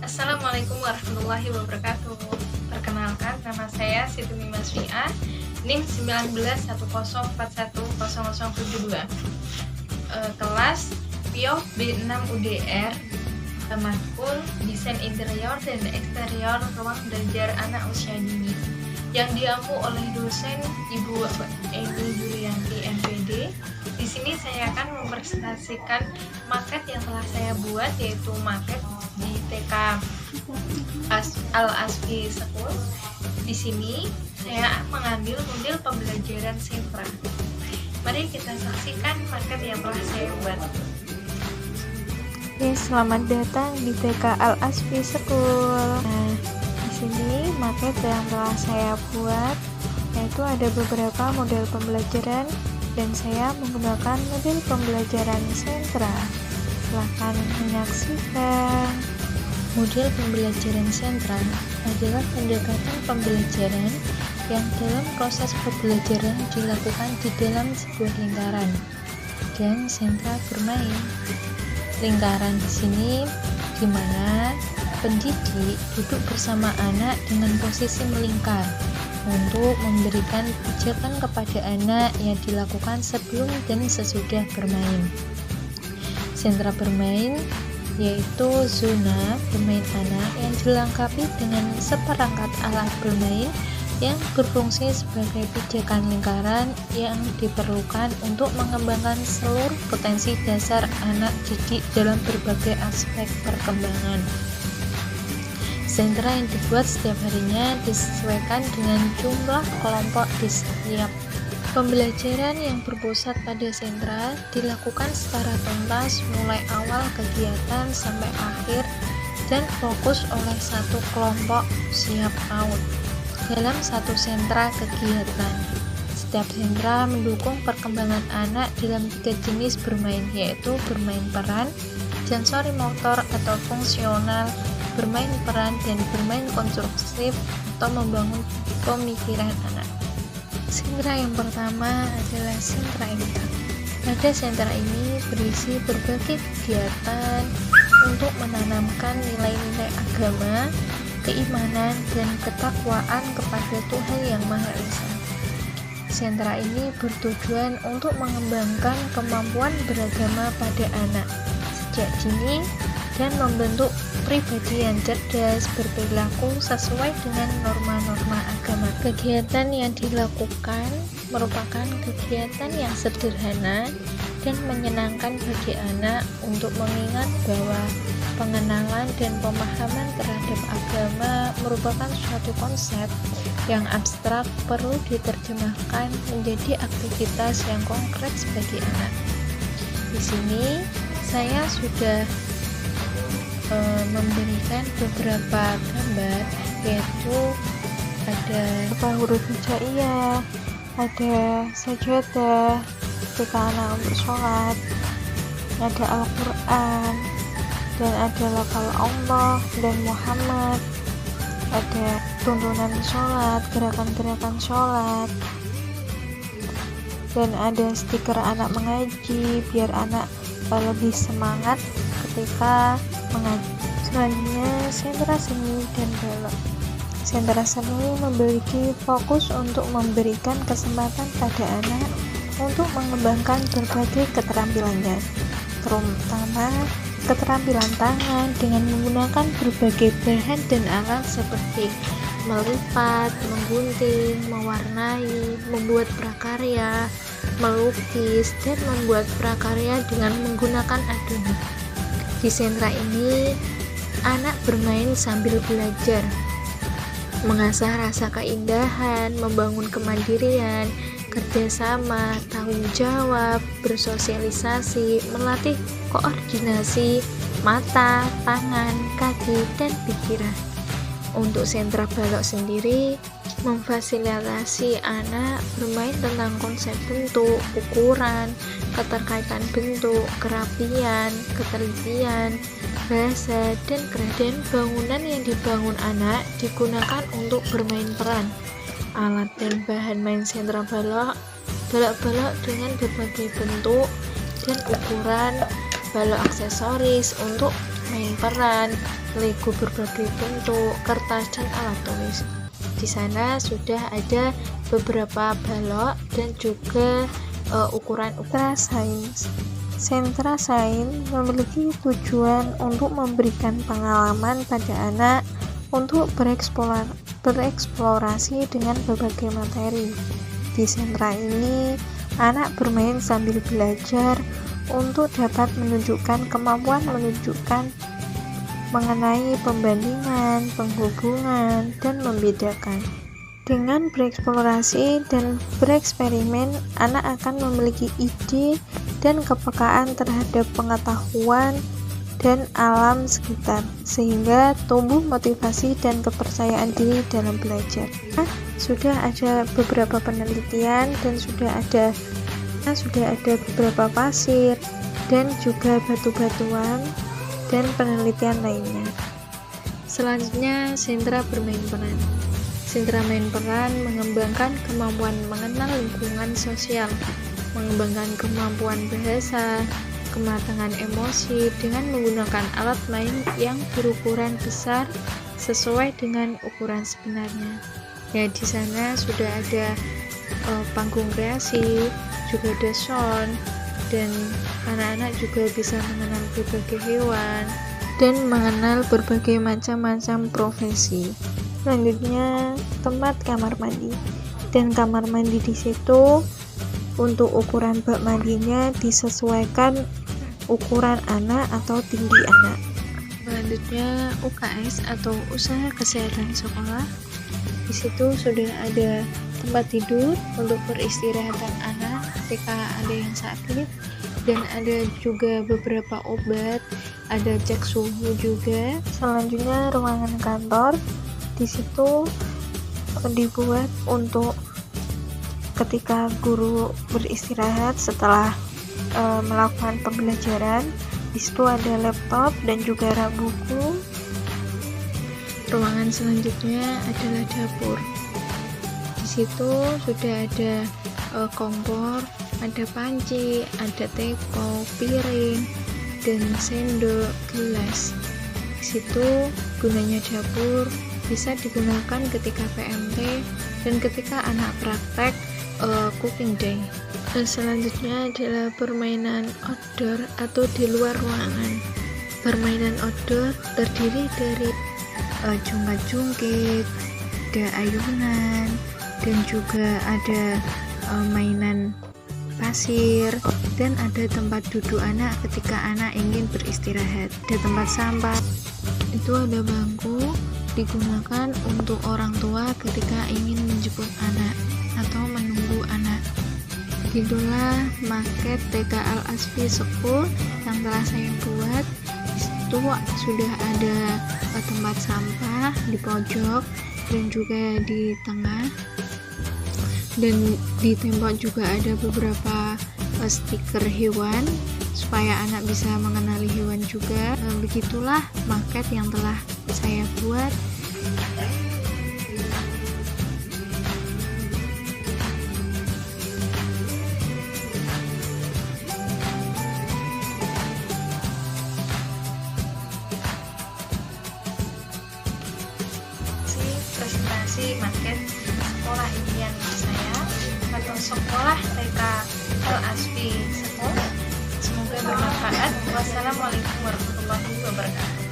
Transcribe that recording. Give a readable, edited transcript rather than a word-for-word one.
Assalamualaikum warahmatullahi wabarakatuh. Perkenalkan, nama saya Siti Mimasfiah, NIM 1910410072. Kelas PIOF B6 UDR, matkul Desain Interior dan Eksterior Ruang Belajar Anak Usia Dini, yang diampu oleh dosen Ibu Eni Yurianti MPD. Di sini saya akan mempresentasikan maket yang telah saya buat, yaitu maket di TK Al-Asfi School. Di sini saya mengambil model pembelajaran Sentra. Mari kita saksikan maket yang telah saya buat. Oke, selamat datang di TK Al-Asfi School. Nah, di sini maket yang telah saya buat yaitu ada beberapa model pembelajaran dan saya menggunakan model pembelajaran Sentra. Silahkan menyaksikan. Model pembelajaran Sentra adalah pendekatan pembelajaran yang dalam proses pembelajaran dilakukan di dalam sebuah lingkaran dan sentra bermain. Lingkaran di sini di mana pendidik duduk bersama anak dengan posisi melingkar untuk memberikan pijakan kepada anak yang dilakukan sebelum dan sesudah bermain. Sentra bermain yaitu zona bermain anak yang dilengkapi dengan seperangkat alat bermain yang berfungsi sebagai pijakan lingkaran yang diperlukan untuk mengembangkan seluruh potensi dasar anak didik dalam berbagai aspek perkembangan. Sentra yang dibuat setiap harinya disesuaikan dengan jumlah kelompok di setiap pembelajaran. Yang berpusat pada sentra dilakukan secara tuntas mulai awal kegiatan sampai akhir dan fokus oleh satu kelompok siap PAUD dalam satu sentra kegiatan. Setiap sentra mendukung perkembangan anak dalam 3 jenis bermain, yaitu bermain peran, sensori motor atau fungsional, bermain peran, dan bermain konstruksif atau membangun pemikiran anak. Sentra yang pertama adalah sentra impact. Pada sentra ini berisi berbagai kegiatan untuk menanamkan nilai-nilai agama, keimanan, dan ketakwaan kepada Tuhan Yang Maha Esa. Sentra ini bertujuan untuk mengembangkan kemampuan beragama pada anak sejak dini dan membentuk pribadi yang cerdas, berperilaku sesuai dengan norma-norma agama. Kegiatan yang dilakukan merupakan kegiatan yang sederhana dan menyenangkan bagi anak untuk mengingat bahwa pengenalan dan pemahaman terhadap agama merupakan suatu konsep yang abstrak, perlu diterjemahkan menjadi aktivitas yang konkret sebagai anak. Di sini saya sudah memberikan beberapa gambar, yaitu ada huruf hijaiyah, ada sajadah ketika anak untuk sholat, ada Al-Quran, dan ada lafal Allah dan Muhammad, ada tuntunan sholat, gerakan-gerakan sholat, dan ada stiker anak mengaji biar anak lebih semangat ketika mengaji. Selanjutnya sentra seni dan balok. Sentra seni memiliki fokus untuk memberikan kesempatan pada anak untuk mengembangkan berbagai keterampilannya, terutama keterampilan tangan dengan menggunakan berbagai bahan dan alat seperti melipat, menggunting, mewarnai, membuat prakarya, melukis, dan membuat prakarya dengan menggunakan adonan. Di sentra ini, anak bermain sambil belajar, mengasah rasa keindahan, membangun kemandirian, kerjasama, tanggung jawab, bersosialisasi, melatih koordinasi mata, tangan, kaki, dan pikiran. Untuk sentra balok sendiri memfasilitasi anak bermain tentang konsep bentuk, ukuran, keterkaitan bentuk, kerapian, ketelitian, bahasa, dan keadaan bangunan yang dibangun anak digunakan untuk bermain peran. Alat dan bahan main sentra balok dengan berbagai bentuk dan ukuran, balok aksesoris untuk main peran, Lego berbagai bentuk, kertas dan alat tulis. Di sana sudah ada beberapa balok dan juga ukuran-ukuran sains. Sentra Sains memiliki tujuan untuk memberikan pengalaman pada anak untuk bereksplorasi dengan berbagai materi. Di sentra ini, anak bermain sambil belajar untuk dapat menunjukkan kemampuan mengenai pembandingan, penghubungan, dan membedakan. Dengan bereksplorasi dan bereksperimen, anak akan memiliki ide dan kepekaan terhadap pengetahuan dan alam sekitar, sehingga tumbuh motivasi dan kepercayaan diri dalam belajar. Sudah ada beberapa penelitian dan sudah ada beberapa pasir dan juga batu-batuan dan penelitian lainnya. Selanjutnya, sentra bermain peran. Sentra main peran mengembangkan kemampuan mengenal lingkungan sosial, mengembangkan kemampuan bahasa, kematangan emosi dengan menggunakan alat main yang berukuran besar sesuai dengan ukuran sebenarnya. Ya, di sana sudah ada panggung kreasi, juga ada sound, dan anak-anak juga bisa mengenal berbagai hewan dan mengenal berbagai macam-macam profesi. Selanjutnya, tempat kamar mandi. Dan kamar mandi di situ untuk ukuran bak mandinya disesuaikan ukuran anak atau tinggi anak. Selanjutnya, UKS atau usaha kesehatan sekolah. Di situ sudah ada tempat tidur untuk peristirahatan anak ketika ada yang sakit, dan ada juga beberapa obat, ada cek suhu juga. Selanjutnya, ruangan kantor. Di situ dibuat untuk ketika guru beristirahat setelah melakukan pembelajaran. Di situ ada laptop dan juga rak buku. Ruangan selanjutnya adalah dapur. Di situ sudah ada kompor, ada panci, ada teko, piring, dan sendok, gelas. Di situ gunanya dapur bisa digunakan ketika PMT dan ketika anak praktek cooking day. Dan selanjutnya adalah permainan outdoor atau di luar ruangan. Permainan outdoor terdiri dari jungkat-jungkit, ada ayunan, dan juga ada mainan pasir, dan ada tempat duduk anak ketika anak ingin beristirahat. Ada tempat sampah, itu ada bangku digunakan untuk orang tua ketika ingin menjemput anak atau menunggu anak. Begitulah maket TK Al Asfi School yang telah saya buat. Itu sudah ada tempat sampah di pojok dan juga di tengah, dan di tembok juga ada beberapa stiker hewan supaya anak bisa mengenali hewan juga. Begitulah maket yang telah saya buat. Presentasi maket sekolah impian saya atau sekolah TK Al Asfi School. Semoga bermanfaat. Wassalamualaikum warahmatullahi wabarakatuh.